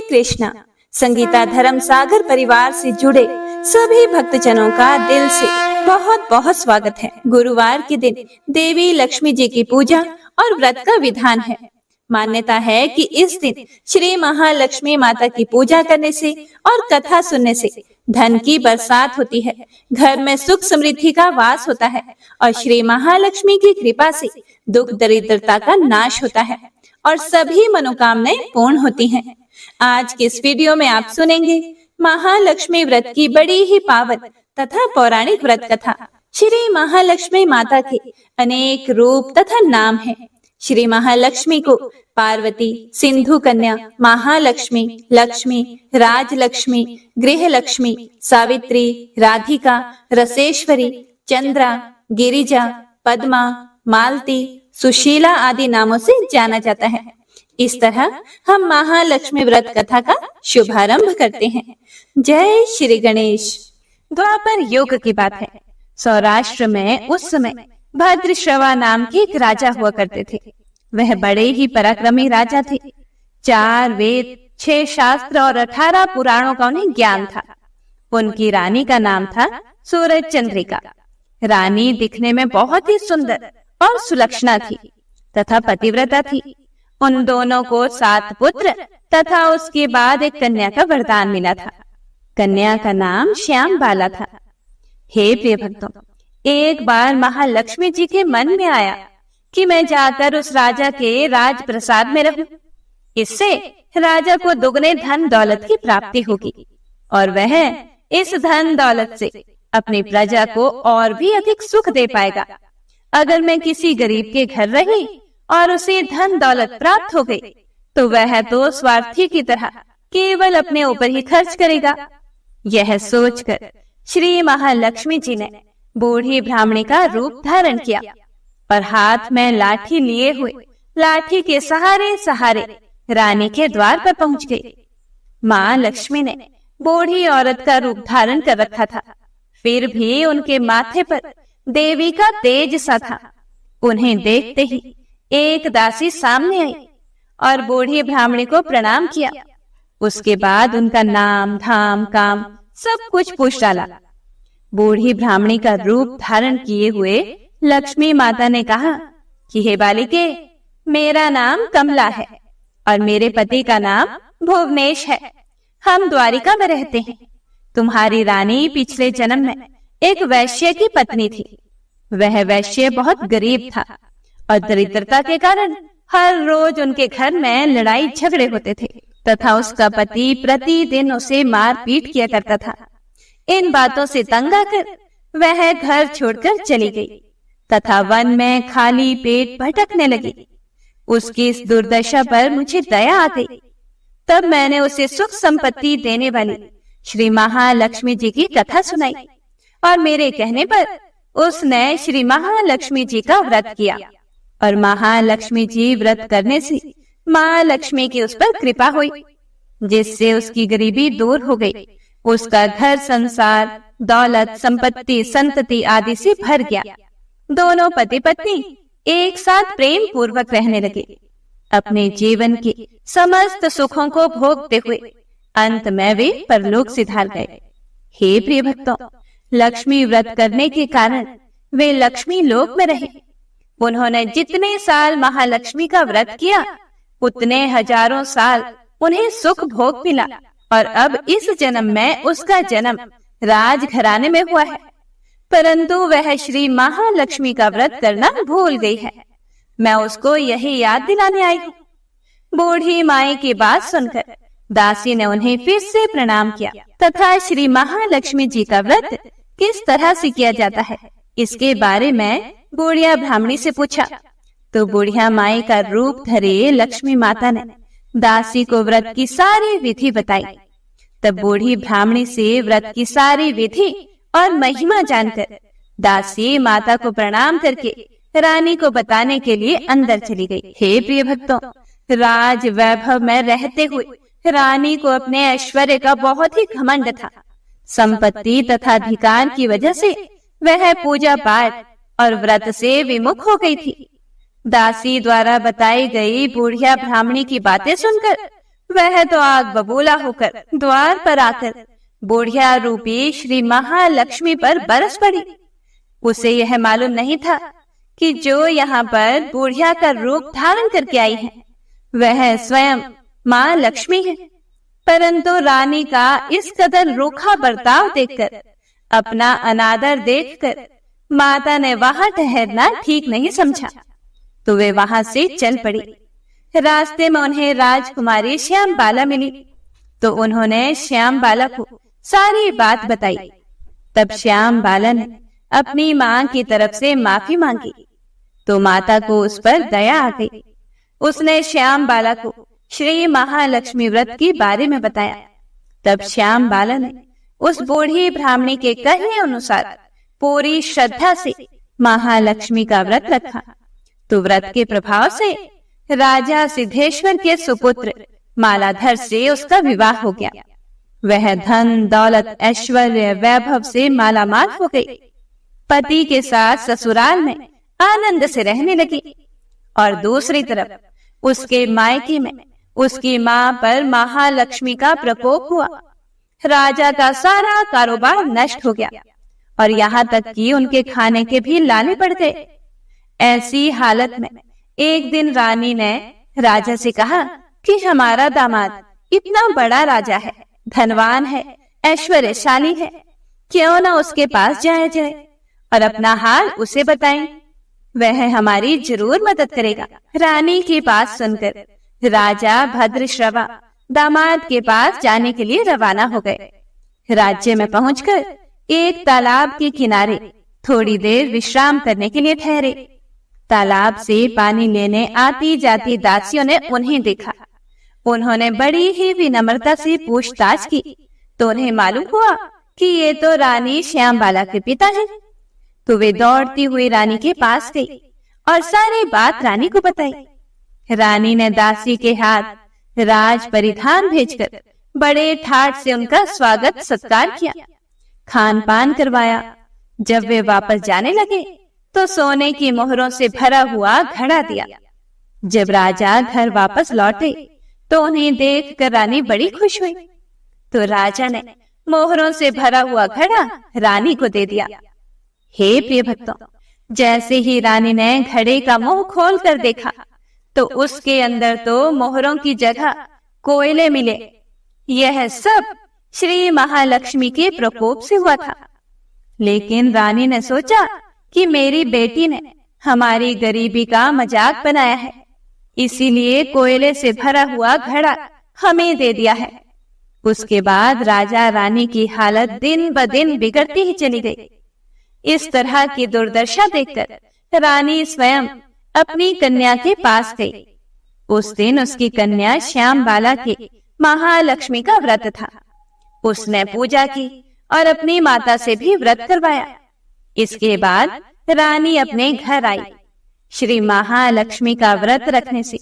कृष्णा। संगीता धर्म सागर परिवार से जुड़े सभी भक्तजनों का दिल से बहुत बहुत स्वागत है। गुरुवार के दिन देवी लक्ष्मी जी की पूजा और व्रत का विधान है। मान्यता है कि इस दिन श्री महालक्ष्मी माता की पूजा करने से और कथा सुनने से धन की बरसात होती है, घर में सुख समृद्धि का वास होता है और श्री महालक्ष्मी की कृपा से दुख दरिद्रता का नाश होता है और सभी मनोकामनाएं पूर्ण होती हैं। आज के इस वीडियो में आप सुनेंगे महालक्ष्मी व्रत की बड़ी ही पावन तथा पौराणिक व्रत कथा। श्री महालक्ष्मी माता के अनेक रूप तथा नाम हैं। श्री महालक्ष्मी को पार्वती, सिंधु कन्या, महालक्ष्मी, लक्ष्मी, राजलक्ष्मी, गृहलक्ष्मी, सावित्री, राधिका, रसेश्वरी, चंद्रा, गिरिजा, पद्मा, मालती, सुशीला आदि नामों से जाना जाता है। इस तरह हम महालक्ष्मी व्रत कथा का शुभारंभ करते हैं। जय श्री गणेश। द्वापर युग की बात है। सौराष्ट्र में उस समय भद्रश्रवा नाम के एक राजा हुआ करते थे। वह बड़े ही पराक्रमी राजा थे। 4 वेद, 6 शास्त्र और 18 पुराणों का उन्हें ज्ञान था। उनकी रानी का नाम था सूरज चंद्रिका। रानी दिखने में बहुत ही सुंदर और सुलक्षणा थी तथा पतिव्रता थी। उन दोनों को 7 पुत्र तथा उसके बाद एक कन्या का वरदान मिला था। कन्या का नाम श्याम बाला था। हे प्रिय भक्तों, एक बार महालक्ष्मी जी के मन में आया कि मैं जाकर उस राजा के राजप्रसाद में रहूं। इससे राजा को दुगने धन दौलत की प्राप्ति होगी और वह इस धन दौलत से अपनी प्रजा को और भी अधिक सुख दे पाएगा। अगर मैं किसी गरीब के घर रही और उसे धन दौलत प्राप्त हो गई तो वह तो स्वार्थी की तरह केवल अपने ऊपर ही खर्च करेगा। यह सोचकर श्री महालक्ष्मी जी ने बूढ़ी ब्राह्मणी का रूप धारण किया और हाथ में लाठी लिए हुए लाठी के सहारे सहारे रानी के द्वार पर पहुंच गई। मां लक्ष्मी ने बूढ़ी औरत का रूप धारण कर रखा था, फिर भी उनके माथे पर देवी का तेज सा था। उन्हें देखते ही एक दासी सामने आई और बूढ़ी ब्राह्मणी को प्रणाम किया। उसके बाद उनका नाम, धाम, काम सब कुछ पूछ डाला। बूढ़ी ब्राह्मणी का रूप धारण किए हुए लक्ष्मी माता ने कहा कि हे बालिके, मेरा नाम कमला है और मेरे पति का नाम भुवनेश है। हम द्वारिका में रहते हैं। तुम्हारी रानी पिछले जन्म में एक वैश्य की पत्नी थी। वह वैश्य बहुत गरीब था और दरिद्रता के कारण हर रोज उनके घर में लड़ाई झगड़े होते थे तथा उसका पति प्रतिदिन उसे मार पीट किया करता था। इन बातों से तंग आकर वह घर छोड़कर चली गई तथा वन में खाली पेट भटकने लगी। उसकी इस दुर्दशा पर मुझे दया आ गई। तब मैंने उसे सुख संपत्ति देने वाली श्री महालक्ष्मी जी की कथा सुनाई और मेरे कहने पर उसने श्री महालक्ष्मी जी का व्रत किया और महालक्ष्मी जी व्रत करने से मां लक्ष्मी की उस पर कृपा हुई, जिससे उसकी गरीबी दूर हो गई। उसका घर संसार, दौलत, संपत्ति, संतति आदि से भर गया। दोनों पति पत्नी एक साथ प्रेम पूर्वक रहने लगे। अपने जीवन के समस्त सुखों को भोगते हुए अंत में वे परलोक सिधार गए। हे प्रिय भक्तों, लक्ष्मी व्रत करने के कारण वे लक्ष्मी लोक में रहे। उन्होंने जितने साल महालक्ष्मी का व्रत किया उतने हजारों साल उन्हें सुख भोग मिला और अब इस जन्म में उसका जन्म राजघराने में हुआ है, परंतु वह श्री महालक्ष्मी का व्रत करना भूल गई है। मैं उसको यही याद दिलाने आई हूँ। बूढ़ी माई की बात सुनकर दासी ने उन्हें फिर से प्रणाम किया तथा श्री महालक्ष्मी जी का व्रत किस तरह से किया जाता है इसके बारे में बुढ़िया ब्राह्मणी से पूछा तो बुढ़िया माई का रूप धरे लक्ष्मी माता ने दासी को व्रत की सारी विधि बताई। तब बूढ़ी ब्राह्मणी से व्रत की सारी विधि और महिमा जानकर दासी माता को प्रणाम करके रानी को बताने के लिए अंदर चली गई। हे प्रिय भक्तों, राज वैभव में रहते हुए रानी को अपने ऐश्वर्य का बहुत ही घमंड था। संपत्ति तथा अधिकार की वजह से वह पूजा पाठ और व्रत से विमुख हो गई थी। दासी द्वारा बताई गई बुढ़िया ब्राह्मणी की बातें सुनकर वह तो आग बबूला होकर द्वार पर आकर बुढ़िया रूपी श्री महालक्ष्मी पर बरस पड़ी। उसे यह मालूम नहीं था कि जो यहाँ पर बुढ़िया का रूप धारण करके आई है वह स्वयं माँ लक्ष्मी है। परंतु रानी का इस कदर रूखा बर्ताव देखकर, अपना अनादर देखकर माता ने वहां ठहरना ठीक नहीं समझा, तो वे वहां से चल पड़ी। रास्ते में उन्हें राजकुमारी श्याम बाला मिली, तो उन्होंने श्याम बाला को सारी बात बताई। तब श्याम बाला ने अपनी माँ की तरफ से माफी मांगी, तो माता को उस पर दया आ गई। उसने श्याम बाला को श्री महालक्ष्मी व्रत के बारे में बताया। तब श्याम बाला ने उस बूढ़ी ब्राह्मणी के कहे अनुसार पूरी श्रद्धा से महालक्ष्मी का व्रत रखा, तो व्रत के प्रभाव से राजा सिद्धेश्वर के सुपुत्र मालाधर से उसका विवाह हो गया। वह धन दौलत ऐश्वर्य वैभव से मालामाल हो गई। पति के साथ ससुराल में आनंद से रहने लगी, और दूसरी तरफ उसके मायके में उसकी माँ पर महालक्ष्मी का प्रकोप हुआ। राजा का सारा कारोबार नष्ट हो गया, और यहाँ तक कि उनके खाने के भी लाले पड़ गए। ऐसी हालत में एक दिन रानी ने राजा से कहा कि हमारा दामाद इतना बड़ा राजा है, धनवान है, ऐश्वर्यशाली है, क्यों ना उसके पास जाया जाए और अपना हाल उसे बताएं, वह हमारी जरूर मदद करेगा। रानी की बात सुनकर राजा भद्रश्रवा दामाद के पास जाने के लिए रवाना हो गए। राज्य में पहुंचकर एक तालाब के किनारे थोड़ी देर विश्राम करने के लिए ठहरे। तालाब से पानी लेने आती जाती दासियों ने उन्हें देखा। उन्होंने बड़ी ही विनम्रता से पूछताछ की, तो उन्हें मालूम हुआ कि ये तो रानी श्याम बाला के पिता हैं। तो वे दौड़ती हुई रानी के पास गई और सारी बात रानी को बताई। रानी ने दासी के हाथ राज परिधान भेजकर बड़े ठाट से उनका स्वागत सत्कार किया, खान पान करवाया। जब वे वापस जाने लगे तो सोने की मोहरों से भरा हुआ घड़ा दिया। जब राजा घर वापस लौटे तो उन्हें देखकर रानी बड़ी खुश हुई। तो राजा ने मोहरों से भरा हुआ घड़ा रानी को दे दिया। हे प्रिय भक्तों, जैसे ही रानी ने घड़े का मुंह खोल कर देखा तो उसके अंदर तो मोहरों की जगह कोयले मिले। यह सब श्री महालक्ष्मी के प्रकोप से हुआ था। लेकिन रानी ने सोचा कि मेरी बेटी ने हमारी गरीबी का मजाक बनाया है, इसीलिए कोयले से भरा हुआ घड़ा हमें दे दिया है। उसके बाद राजा रानी की हालत दिन ब दिन बिगड़ती ही चली गई। इस तरह की दुर्दशा देखकर रानी स्वयं अपनी कन्या के पास गई। उस दिन उसकी कन्या श्याम बाला के महालक्ष्मी का व्रत था। उसने पूजा की और अपनी माता से भी व्रत करवाया। इसके बाद रानी अपने घर आई। श्री महालक्ष्मी का व्रत रखने से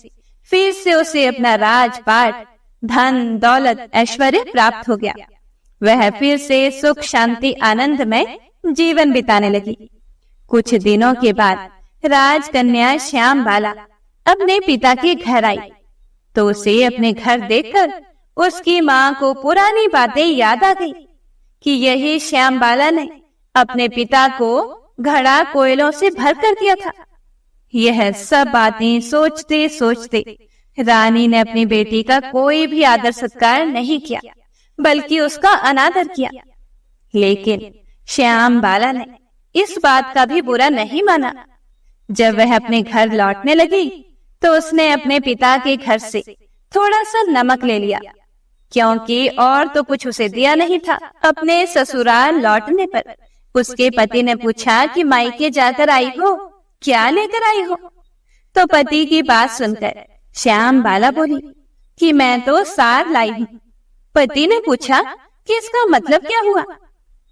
फिर से उसे अपना राजपाट, धन दौलत ऐश्वर्य प्राप्त हो गया। वह फिर से सुख शांति आनंद में जीवन बिताने लगी। कुछ दिनों के बाद राजकन्या श्याम बाला अपने पिता के घर आई, तो उसे अपने घर देखकर उसकी माँ को पुरानी बातें याद आ गई कि यही श्याम बाला ने अपने पिता को घड़ा कोयलों से भर कर दिया था। यह सब बातें सोचते सोचते रानी ने अपनी बेटी का कोई भी आदर सत्कार नहीं किया, बल्कि उसका अनादर किया। लेकिन श्याम बाला ने इस बात का भी बुरा नहीं माना। जब वह अपने घर लौटने लगी तो उसने अपने पिता के घर से थोड़ा सा नमक ले लिया, क्योंकि और तो कुछ उसे दिया नहीं था। अपने ससुराल लौटने पर उसके पति ने पूछा कि मायके जाकर आई हो, क्या लेकर आई हो? तो पति की बात सुनकर श्याम बाला बोली कि मैं तो सार लाई हूँ। पति ने पूछा कि इसका मतलब क्या हुआ?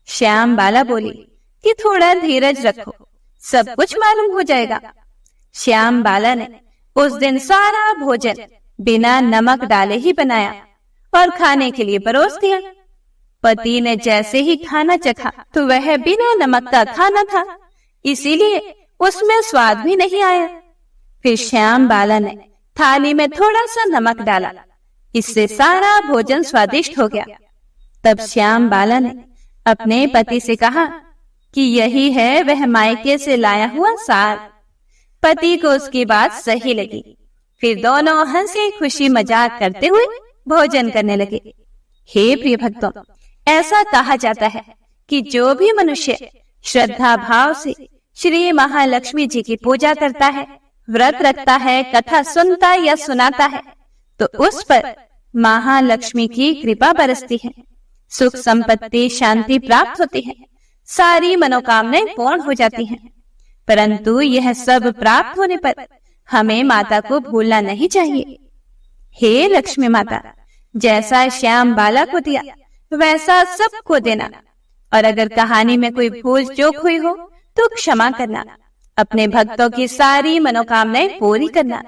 श्याम बाला बोली कि थोड़ा धीरज रखो, सब कुछ मालूम हो जाएगा। श्याम बाला ने उस दिन सारा भोजन बिना नमक डाले ही बनाया और खाने के लिए परोस दिया। पति ने जैसे ही खाना चखा तो वह बिना नमक का खाना था, इसीलिए उसमें स्वाद भी नहीं आया। फिर श्याम बाला ने थाली में थोड़ा सा नमक डाला, इससे सारा भोजन स्वादिष्ट हो गया। तब श्याम बाला ने अपने पति से कहा कि यही है वह मायके से लाया हुआ सार। पति को उसकी बात सही लगी। फिर दोनों हंसी खुशी मजाक करते हुए भोजन करने लगे। हे प्रिय भक्तों, ऐसा कहा जाता है कि जो भी मनुष्य श्रद्धा भाव से श्री महालक्ष्मी जी की पूजा करता है, व्रत रखता है, कथा सुनता या सुनाता है, तो उस पर महालक्ष्मी की कृपा बरसती है, सुख संपत्ति शांति प्राप्त होती है, सारी मनोकामनाएं पूर्ण हो जाती हैं। परंतु यह सब प्राप्त होने पर हमें माता को भूलना नहीं चाहिए। हे लक्ष्मी माता, जैसा श्याम बाला को दिया वैसा सबको देना, और अगर कहानी में कोई भूल चूक हुई हो तो क्षमा करना, अपने भक्तों की सारी मनोकामनाएं पूरी करना।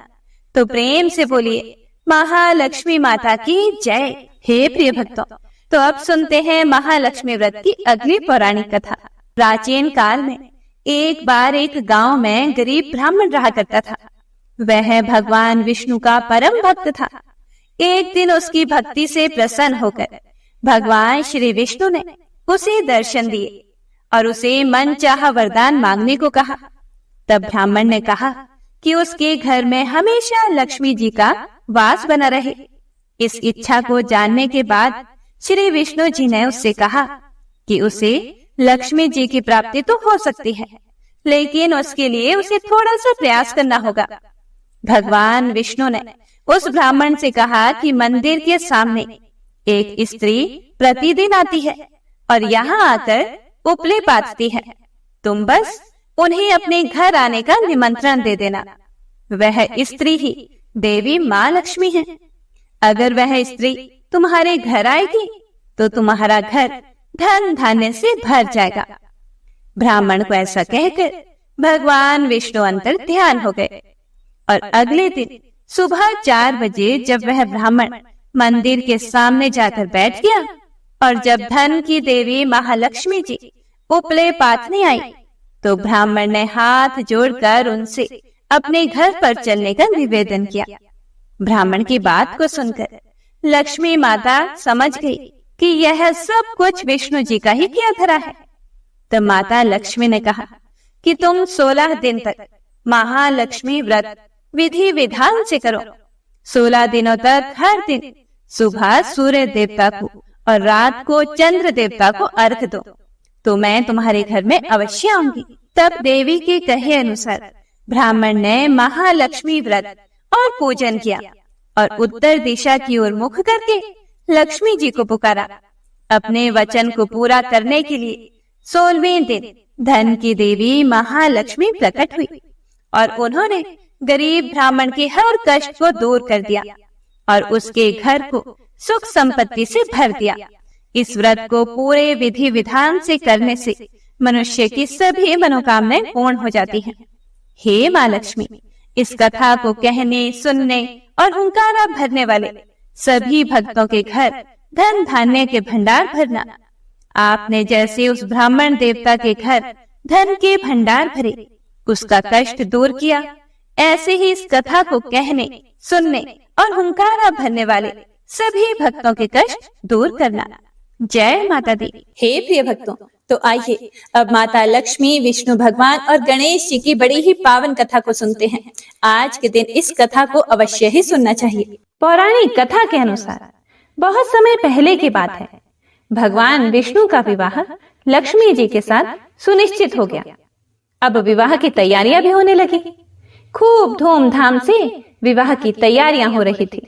तो प्रेम से बोलिए महालक्ष्मी माता की जय। हे प्रिय भक्तों, तो अब सुनते हैं महालक्ष्मी व्रत की अगली पौराणिक कथा। प्राचीन काल में एक बार एक गांव में गरीब ब्राह्मण रहा करता था। वह भगवान विष्णु का परम भक्त था। एक दिन उसकी भक्ति से प्रसन्न होकर भगवान श्री विष्णु ने उसे दर्शन दिए और उसे मनचाहा वरदान मांगने को कहा। तब ब्राह्मण ने कहा कि उसके घर में हमेशा लक्ष्मी जी का वास बना रहे। इस इच्छा को जानने के बाद श्री विष्णु जी ने उससे कहा कि उसे लक्ष्मी जी की प्राप्ति तो हो सकती है, लेकिन उसके लिए उसे थोड़ा सा प्रयास करना होगा। भगवान विष्णु ने उस ब्राह्मण से कहा कि मंदिर के सामने एक स्त्री प्रतिदिन आती है और यहाँ आकर उपले पाथती है। तुम बस उन्हें अपने घर आने का निमंत्रण दे देना। वह स्त्री ही देवी माँ लक्ष्मी है। अगर वह स्त्री तुम्हारे घर आएगी तो तुम्हारा घर धन धान्य से भर जाएगा। ब्राह्मण को ऐसा कहकर भगवान विष्णु अंतर ध्यान हो गए और अगले दिन सुबह 4 बजे जब वह ब्राह्मण मंदिर के सामने जाकर बैठ गया और जब धन की देवी महालक्ष्मी जी उपले पाथने आई, तो ब्राह्मण ने हाथ जोड़कर उनसे अपने घर पर चलने का निवेदन किया। ब्राह्मण की बात को सुनकर लक्ष्मी माता समझ गई कि यह सब कुछ विष्णु जी का ही किया धरा है। तो माता लक्ष्मी ने कहा कि तुम 16 दिन तक महालक्ष्मी व्रत विधि विधान से करो। 16 दिनों तक हर दिन सुबह सूर्य देवता को और रात को चंद्र देवता को अर्घ दो, तो मैं तुम्हारे घर में अवश्य आऊंगी। तब देवी के कहे अनुसार ब्राह्मण ने महालक्ष्मी व्रत और पूजन किया और उत्तर दिशा की ओर मुख करके लक्ष्मी जी को पुकारा। अपने वचन को पूरा करने के लिए 16वें दिन धन की देवी महालक्ष्मी प्रकट हुई और उन्होंने गरीब ब्राह्मण के हर कष्ट को दूर कर दिया और उसके घर को सुख संपत्ति से भर दिया। इस व्रत को पूरे विधि विधान से करने से मनुष्य की सभी मनोकामनाएं पूर्ण हो जाती हैं। हे माँ लक्ष्मी, इस कथा को कहने, सुनने और हुंकारा भरने वाले सभी भक्तों के घर धन धान्य के भंडार भरना। आपने जैसे उस ब्राह्मण देवता के घर धन के भंडार भरे, उसका कष्ट दूर किया, ऐसे ही इस कथा को कहने, सुनने और हुंकारा भरने वाले सभी भक्तों के कष्ट दूर करना। जय माता दी। हे प्रिय भक्तों, तो आइए अब माता लक्ष्मी, विष्णु भगवान और गणेश जी की बड़ी ही पावन कथा को सुनते हैं। आज के दिन इस कथा को अवश्य ही सुनना चाहिए। पौराणिक कथा के अनुसार बहुत समय पहले की बात है। भगवान विष्णु का विवाह लक्ष्मी जी के साथ सुनिश्चित हो गया। अब विवाह की तैयारियां भी होने लगी। खूब धूमधाम से विवाह की तैयारियां हो रही थी।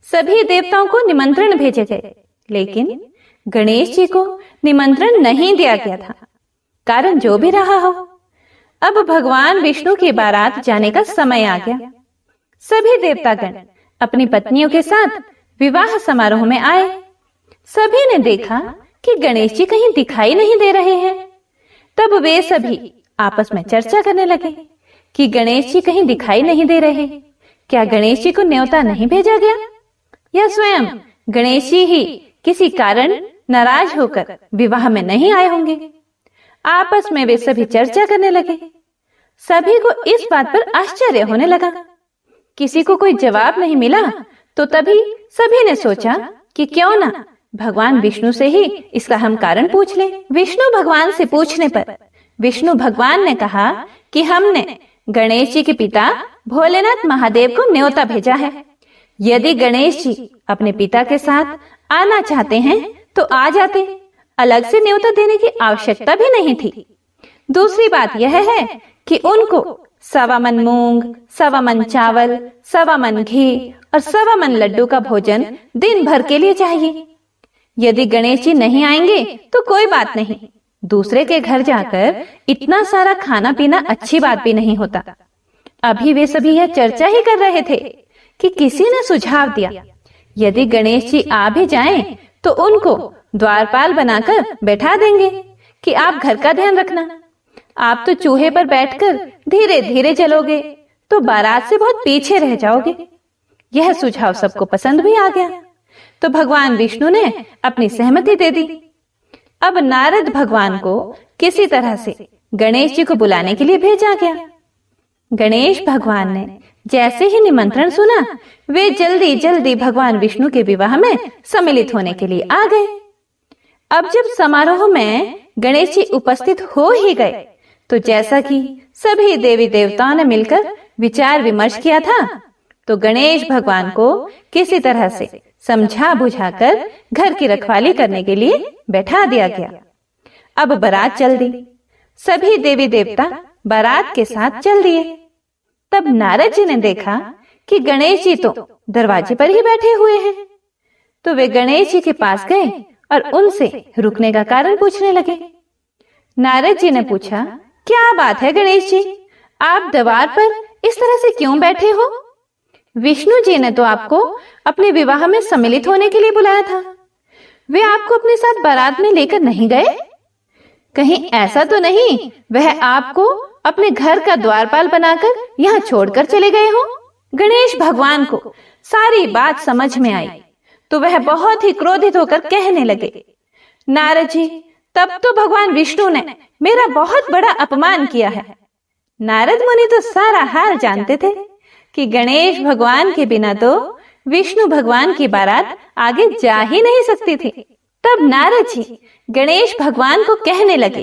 सभी देवताओं को निमंत्रण भेजे गए, लेकिन गणेश जी को निमंत्रण नहीं दिया गया था। कारण जो भी रहा हो, अब भगवान विष्णु की बारात जाने का समय आ गया। सभी देवतागण अपनी पत्नियों के साथ विवाह समारोह में आए। सभी ने देखा कि गणेश जी कहीं दिखाई नहीं दे रहे हैं। तब वे सभी आपस में चर्चा करने लगे कि गणेश जी कहीं दिखाई नहीं दे रहे। क्या गणेश जी को न्योता नहीं भेजा गया, या स्वयं गणेश जी ही किसी कारण नाराज होकर विवाह में नहीं आए होंगे? आपस में वे सभी चर्चा करने लगे। सभी को इस बात पर आश्चर्य होने लगा। किसी को कोई जवाब नहीं मिला तो तभी सभी ने सोचा कि क्यों ना भगवान विष्णु से ही इसका हम कारण पूछ लें। विष्णु भगवान से पूछने पर विष्णु भगवान ने कहा कि हमने गणेश जी के पिता भोलेनाथ महादेव को न्योता भेजा है। यदि गणेश जी अपने पिता के साथ आना चाहते हैं तो आ जाते, अलग से न्योता देने की आवश्यकता भी नहीं थी। दूसरी बात यह है कि उनको 1.25 मन मूंग, 1.25 मन चावल, 1.25 मन घी और 1.25 मन लड्डू का भोजन दिन भर के लिए चाहिए। यदि गणेश जी नहीं आएंगे तो कोई बात नहीं, दूसरे के घर जाकर इतना सारा खाना पीना अच्छी बात भी नहीं होता। अभी वे सभी यह चर्चा ही कर रहे थे कि किसी ने सुझाव दिया, यदि गणेश जी आ भी जाएं तो उनको द्वारपाल बनाकर बैठा देंगे कि आप घर का ध्यान रखना। आप तो चूहे पर बैठकर धीरे धीरे चलोगे तो बारात से बहुत पीछे रह जाओगे। यह सुझाव सबको पसंद भी आ गया, तो भगवान विष्णु ने अपनी सहमति दे दी। अब नारद भगवान को किसी तरह से गणेश जी को बुलाने के लिए भेजा गया। गणेश भगवान ने जैसे ही निमंत्रण सुना, वे जल्दी जल्दी भगवान विष्णु के विवाह में सम्मिलित होने के लिए आ गए। अब जब समारोह में गणेश जी उपस्थित हो ही गए, तो जैसा कि सभी देवी देवताओं ने मिलकर विचार विमर्श किया था, तो गणेश भगवान को किसी तरह से समझा बुझाकर घर की रखवाली करने के लिए बैठा दिया गया। अब बारात चल दी, सभी देवी देवता बारात के साथ चल दिए। तब नारद जी ने देखा कि गणेश जी तो दरवाजे पर ही बैठे हुए हैं, तो वे गणेश जी के पास गए और उनसे रुकने का कारण पूछने लगे। नारद जी ने पूछा, क्या बात है गणेश जी, आप द्वार पर इस तरह से क्यों बैठे हो? विष्णु जी ने तो आपको अपने विवाह में सम्मिलित होने के लिए बुलाया था, वे आपको अपने साथ बारात में लेकर नहीं गए? कहीं ऐसा तो नहीं वह आपको अपने घर का द्वारपाल बनाकर यहाँ छोड़कर चले गए हो? गणेश भगवान को सारी बात समझ में आई, तो वह बहुत ही क्रोधित होकर कहने लगे, नारद जी, तब तो भगवान विष्णु ने मेरा बहुत बड़ा अपमान किया है। नारद मुनि तो सारा हाल जानते थे कि गणेश भगवान के बिना तो विष्णु भगवान की बारात आगे जा ही नहीं सकती थी। तब नारद जी गणेश भगवान को कहने लगे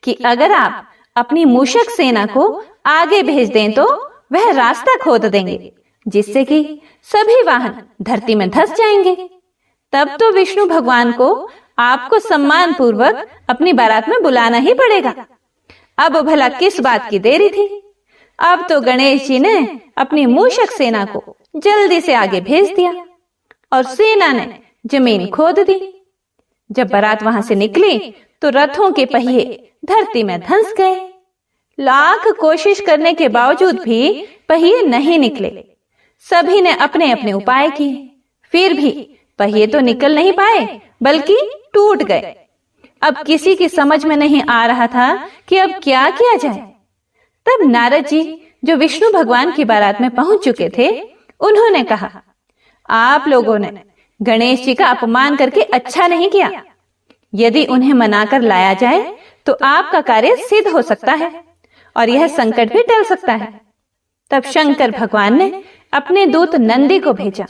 कि अगर आप अपनी मूषक सेना को आगे भेज दें तो वह रास्ता खोद देंगे, जिससे कि सभी वाहन धरती में धंस जाएंगे। तब तो विष्णु भगवान को आपको सम्मान पूर्वक अपनी बारात में बुलाना ही पड़ेगा। अब भला किस बात की देरी थी? अब तो गणेश जी ने अपनी मूषक सेना को जल्दी से आगे भेज दिया और सेना ने जमीन खोद दी। जब बारात वहां से निकली तो रथों के पहिए धरती में धंस गए। लाख कोशिश करने के बावजूद भी पहिए नहीं निकले। सभी ने अपने अपने उपाय किए, फिर भी पहिए तो निकल नहीं पाए बल्कि टूट गए। अब किसी की समझ में नहीं आ रहा था कि अब क्या किया जाए। तब नारद जी, जो विष्णु भगवान की बारात में पहुंच चुके थे, उन्होंने कहा, आप लोगों ने गणेश जी का अपमान करके अच्छा नहीं किया। यदि उन्हें मनाकर लाया जाए तो आपका कार्य सिद्ध हो सकता है और यह संकट भी टल सकता है। तब शंकर भगवान ने अपने दूत नंदी को भेजा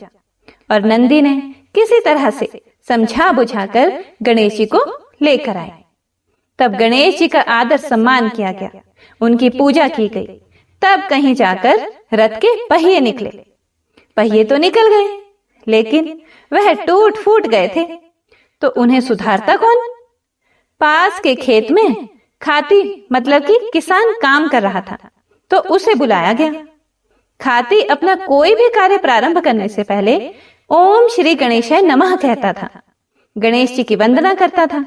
और नंदी ने किसी तरह से समझा बुझाकर गणेश जी को लेकर आए। तब गणेश जी का आदर सम्मान किया गया, उनकी पूजा की गई। तब कहीं जाकर रथ के पहिए निकले। पहिए तो निकल गए, लेकिन वह टूट फूट गए थे, तो उन्हें सुधारता कौन? पास के खेत में खाती मतलब कि किसान काम कर रहा था, तो उसे बुलाया गया। खाती अपना कोई भी कार्य प्रारंभ करने से पहले ओम श्री गणेशाय नमः कहता था, गणेश जी की वंदना करता था।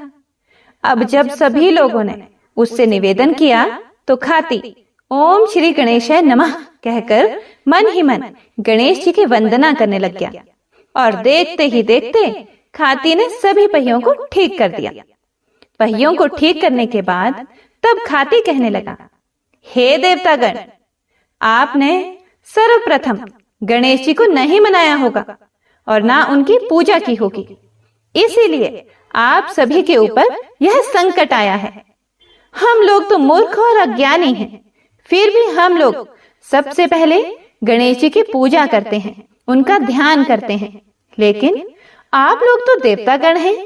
अब जब सभी लोगों ने उससे निवेदन किया तो खाती ओम श्री गणेशाय नमः कहकर मन ही मन गणेश जी की वंदना करने लग गया और देखते ही देखते खाती ने सभी पहियों को ठीक कर दिया। पहियों को ठीक करने के बाद तब खाती कहने लगा, हे देवतागण, आपने सर्वप्रथम गणेश जी को नहीं मनाया होगा और ना उनकी पूजा की होगी, इसीलिए आप सभी के ऊपर यह संकट आया है। हम लोग तो मूर्ख और अज्ञानी हैं, फिर भी हम लोग सबसे पहले गणेश जी की पूजा करते हैं उनका ध्यान करते हैं। लेकिन आप लोग तो देवतागण हैं,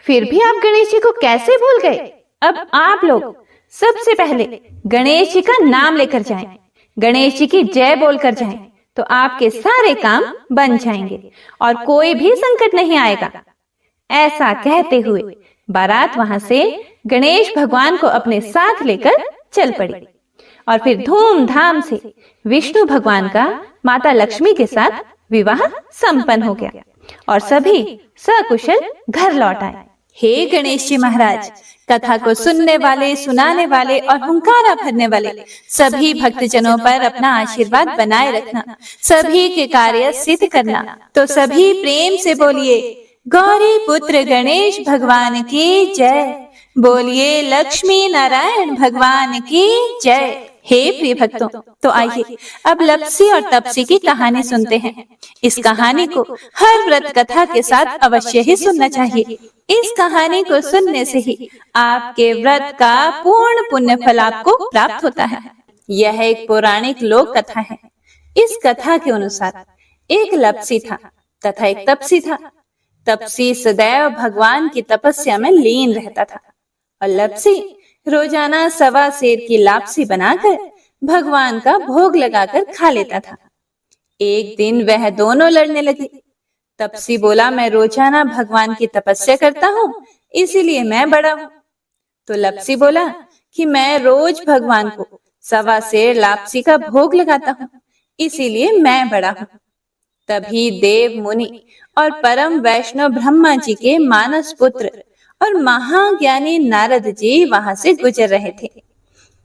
फिर भी आप गणेश जी को कैसे भूल गए? अब आप लोग सबसे पहले गणेश जी का नाम लेकर जाएं, गणेश जी की जय बोलकर जाएं, तो आपके सारे काम बन जाएंगे और कोई भी संकट नहीं आएगा। ऐसा कहते हुए बारात वहां से गणेश भगवान को अपने साथ लेकर चल पड़ी और फिर धूमधाम से विष्णु भगवान का माता लक्ष्मी के साथ विवाह संपन्न हो गया और सभी सकुशल घर लौट आए। हे गणेश जी महाराज, कथा को सुनने वाले, सुनाने वाले और हुंकारा भरने वाले सभी भक्तजनों पर अपना आशीर्वाद बनाए रखना, सभी के कार्य सिद्ध करना। तो सभी प्रेम से बोलिए, गौरी पुत्र गणेश भगवान की जय, बोलिए लक्ष्मी नारायण भगवान की जय। हे प्रिय भक्तों, तो आइए अब लप्सी और तपसी की कहानी सुनते हैं। इस कहानी को हर व्रत कथा के साथ अवश्य ही सुनना चाहिए। इस कहानी को सुनने से ही आपके व्रत का पूर्ण पुण्य फल आपको प्राप्त होता है। यह एक पौराणिक लोक कथा है। इस कथा के अनुसार एक लप्सी था तथा एक तपसी था। तपसी सदैव भगवान की तपस्या में लीन रहता था और लप्सी रोजाना 1.25 सेर की लापसी बनाकर भगवान का भोग लगाकर खा लेता था। एक दिन वह दोनों लड़ने लगे। तपसी बोला, मैं रोजाना भगवान की तपस्या करता हूँ, इसीलिए मैं बड़ा हूँ। तो लप्सी बोला कि मैं रोज भगवान को 1.25 सेर लापसी का भोग लगाता हूँ, इसीलिए मैं बड़ा हूँ। तभी देव मुनि और परम वैष्णव ब्रह्मा जी के मानस पुत्र और महाज्ञानी नारद जी वहां से गुजर रहे थे।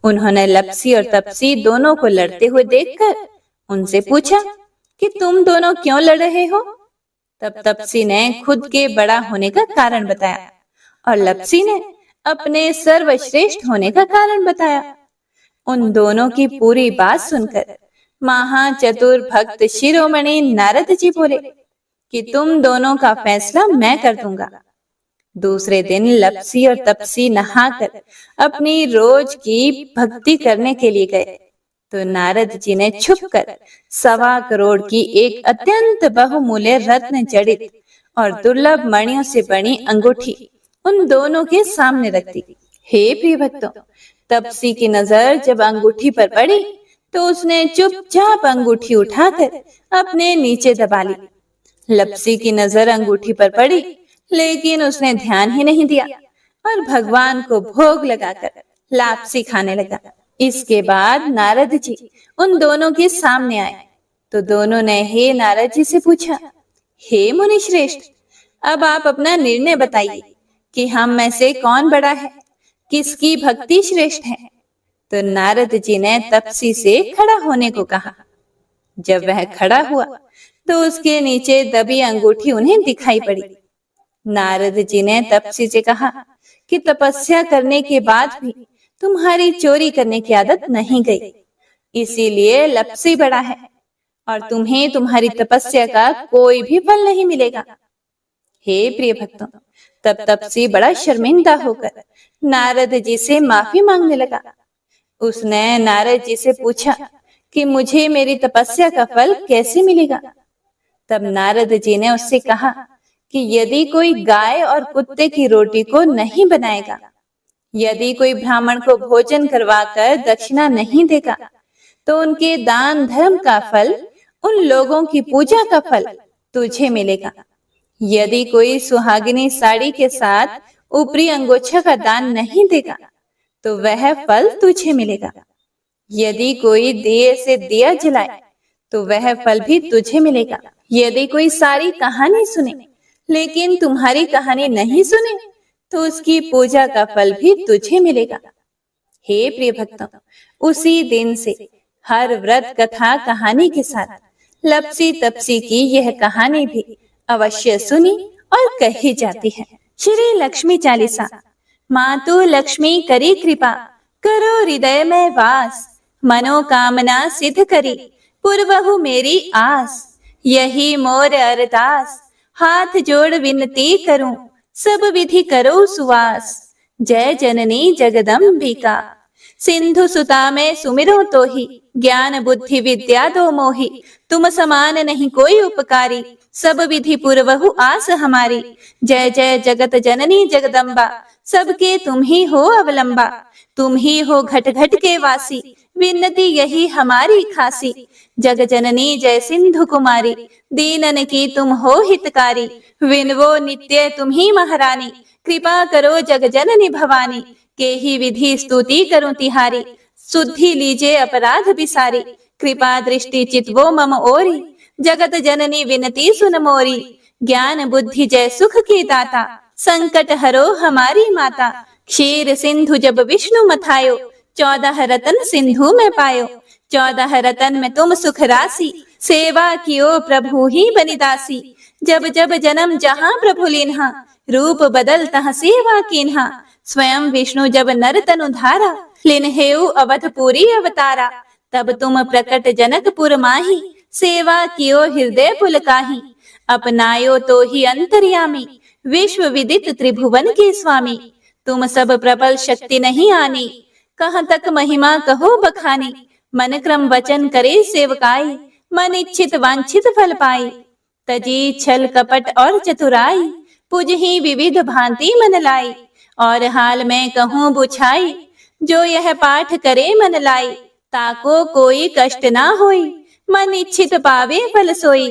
उन्होंने लप्सी और तपसी दोनों को लड़ते हुए देखकर उनसे पूछा कि तुम दोनों क्यों लड़ रहे हो? तब तपसी ने खुद के बड़ा होने का कारण बताया और लप्सी ने अपने सर्वश्रेष्ठ होने का कारण बताया। उन दोनों की पूरी बात सुनकर महाचतुर भक्त शिरोमणि नारद जी बोले कि तुम दोनों का फैसला मैं कर दूंगा। दूसरे दिन लप्सी और तपसी नहाकर अपनी रोज की भक्ति करने के लिए गए तो नारद जी ने छुपकर 1.25 करोड़ की एक अत्यंत बहुमूल्य रत्न जड़ित और दुर्लभ मणियों से बनी अंगूठी उन दोनों के सामने रख दी। हे प्रिय भक्तों, तपसी की नजर जब अंगूठी पर पड़ी तो उसने चुपचाप अंगूठी उठाकर अपने नीचे दबा ली। लप्सी की नजर अंगूठी पर पड़ी लेकिन उसने ध्यान ही नहीं दिया और भगवान को भोग लगाकर लापसी खाने लगा। इसके बाद नारद जी उन दोनों के सामने आए तो दोनों ने हे नारद जी से पूछा, हे मुनि श्रेष्ठ, अब आप अपना निर्णय बताइए कि हम में से कौन बड़ा है, किसकी भक्ति श्रेष्ठ है। तो नारद जी ने तपसी से खड़ा होने को कहा। जब वह खड़ा हुआ तो उसके नीचे दबी अंगूठी उन्हें दिखाई पड़ी। नारद जी ने तपसी से कहा कि तपस्या करने के बाद भी तुम्हारी चोरी करने की आदत नहीं गई, इसीलिए लप्सी बड़ा है और तुम्हें तुम्हारी तपस्या का कोई भी फल नहीं मिलेगा। हे प्रिय भक्तों, तब तपसी बड़ा शर्मिंदा होकर नारद जी से माफी मांगने लगा। उसने नारद जी से पूछा कि मुझे मेरी तपस्या का फल कैसे मिलेगा। तब नारद जी ने उससे कहा कि यदि कोई गाय और कुत्ते की रोटी को नहीं बनाएगा, यदि कोई ब्राह्मण को भोजन करवाकर दक्षिणा नहीं देगा, तो उनके दान धर्म का फल, उन लोगों की पूजा का फल तुझे मिलेगा। यदि कोई सुहागिनी साड़ी के साथ ऊपरी अंगोछा का दान नहीं देगा, तो वह फल तुझे मिलेगा। यदि कोई दिए से दिया जलाए, तो वह फल भी तुझे मिलेगा। यदि कोई सारी कहानी सुने लेकिन तुम्हारी कहानी नहीं सुने, तो उसकी पूजा का फल भी तुझे मिलेगा। हे प्रिय भक्तों, उसी दिन से हर व्रत कथा कहानी के साथ लप्सी तपसी की यह कहानी भी अवश्य सुनी और कही जाती है। श्री लक्ष्मी चालीसा। मातु लक्ष्मी करी कृपा, करो हृदय में वास, मनोकामना सिद्ध करी, पूर्वहु मेरी आस। यही मोर अरदास, हाथ जोड़ विनती करूं, सब विधि करो सुवास। जय जननी जगदम्बिका, सिंधु सुता मैं सुमिरो तो ही, ज्ञान बुद्धि विद्या दो मोही। तुम समान नहीं कोई उपकारी, सब विधि पूर्वहु आस हमारी। जय जय जगत जननी जगदम्बा, सबके तुम ही हो अवलंबा। तुम ही हो घट घट के वासी, विनती यही हमारी खासी। जग जननी जय सिंधु कुमारी, दीनन की तुम हो हितकारी। विनवो नित्य तुम ही महारानी, कृपा करो जग जननी भवानी। के ही विधि स्तुति करूं तिहारी, सुद्धि लीजे अपराध बिसारी। कृपा दृष्टि चितवो मम ओरी, जगत जननी विनती सुन मोरी। ज्ञान बुद्धि जय सुख की दाता, संकट हरो हमारी माता। क्षीर सिंधु जब विष्णु मथायो, 14 रतन सिंधु में पायो। 14 रतन में तुम सुख राशि, सेवा कियो प्रभु ही बनिदासी। जब जब जन्म जहाँ प्रभु लीन्हा, रूप बदल तह सेवा कीन्हा। स्वयं विष्णु जब नर तनु धारा, लिन्हेउ अवधपुरी अवतारा। तब तुम प्रकट जनकपुर माही, सेवा कियो हृदय पुलकाही। अपनायो तो ही अंतर्यामी, विश्व विदित त्रिभुवन के स्वामी। तुम सब प्रबल शक्ति नहीं आनी, कहाँ तक महिमा कहो बखानी। मन क्रम वचन करे सेवकाई, मन इच्छित वांछित फल पाई। तजी छल कपट और चतुराई, पुज ही विविध भांति मन लाई। और हाल में कहूँ बुझाई, जो यह पाठ करे मन लाई। ताको कोई कष्ट ना होई, मन इच्छित पावे फल सोई।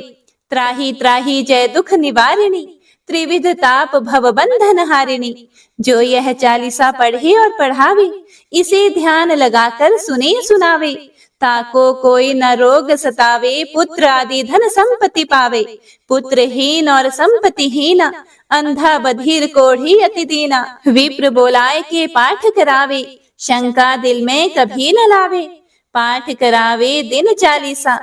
त्राही त्राही जय दुख निवारिणी, त्रिविध ताप भव बंधन हारिणी। जो यह चालीसा पढ़े और पढ़ावे, इसे ध्यान लगाकर सुने सुनावे। ताको कोई न रोग सतावे, पुत्र आदि धन संपत्ति पावे। पुत्रहीन और संपत्तिहीन, अंधा बधिर कोढ़ी अति दीना। विप्र बोलाए के पाठ करावे, शंका दिल में कभी न लावे। पाठ करावे दिन चालीसा,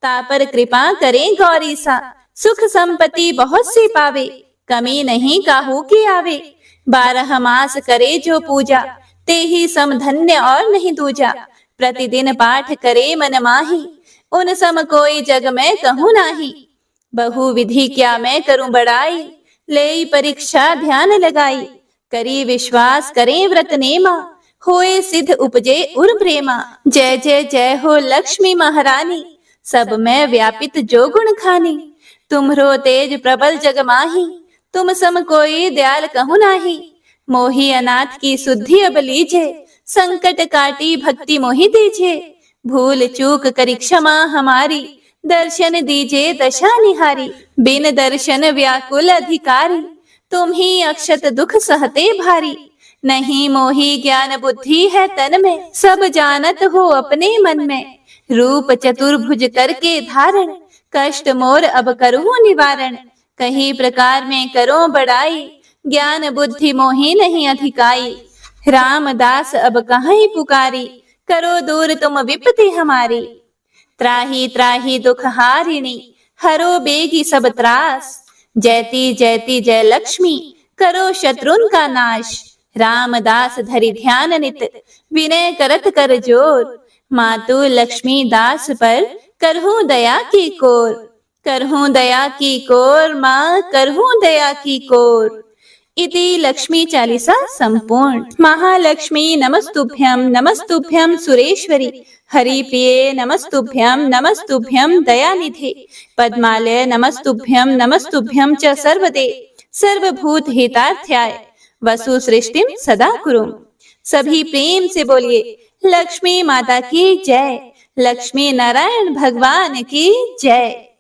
तापर कृपा करे गौरीसा। सुख संपत्ति बहुत सी पावे, कमी नहीं काहू की आवे। 12 मास करे जो पूजा, ते ही समधन्य और नहीं दूजा। प्रतिदिन पाठ करे मन माही, उन सम कोई जग में कहूँ नाही। बहु विधि क्या मैं करूं बड़ाई, ले परीक्षा ध्यान लगाई। करी विश्वास करे व्रत नेमा, होए सिद्ध उपजे उर प्रेमा। जय जय जय हो लक्ष्मी महारानी, सब में व्यापित जो गुण खानी। तुम्हरो तेज प्रबल जग माही, तुम सम कोई दयाल कहूँ नाही। मोही अनाथ की सुद्धि अब लीजे, संकट काटी भक्ति मोहि दीजे। भूल चूक करी क्षमा हमारी, दर्शन दीजे दशा निहारी। बिन दर्शन व्याकुल अधिकारी, तुम ही अक्षत दुख सहते भारी। नहीं मोही ज्ञान बुद्धि है तन में, सब जानत हो अपने मन में। रूप चतुर्भुज करके धारण, कष्ट मोर अब करूँ निवारण। कहीं प्रकार में करो बड़ाई, ज्ञान बुद्धि मोहि नहीं अधिकाई। रामदास अब कहीं पुकारी, करो दूर तुम विपत्ति हमारी। त्राही त्राही दुख हारिणी, हरो बेगी सब त्रास। जयती जयती जय लक्ष्मी, करो शत्रुन का नाश। रामदास धरि ध्यान नित, विनय करत कर जोर। मातु लक्ष्मी दास पर, करहूं दया की कोर। करहूं दया की कोर, माँ करहूं दया की कोर। इति लक्ष्मी चालीसा संपूर्ण। महालक्ष्मी नमस्तुभ्यं सुरेश्वरी। हरिप्रिये नमस्तुभ्यं दयानिधे। पद्मालय नमस्तुभ्यं च सर्वदे। सर्वभूत हितार्थ्याय, वसु सृष्टिम सदा कुरुम। सभी प्रेम से बोलिए लक्ष्मी माता की जय, लक्ष्मी नारायण भगवान की जय।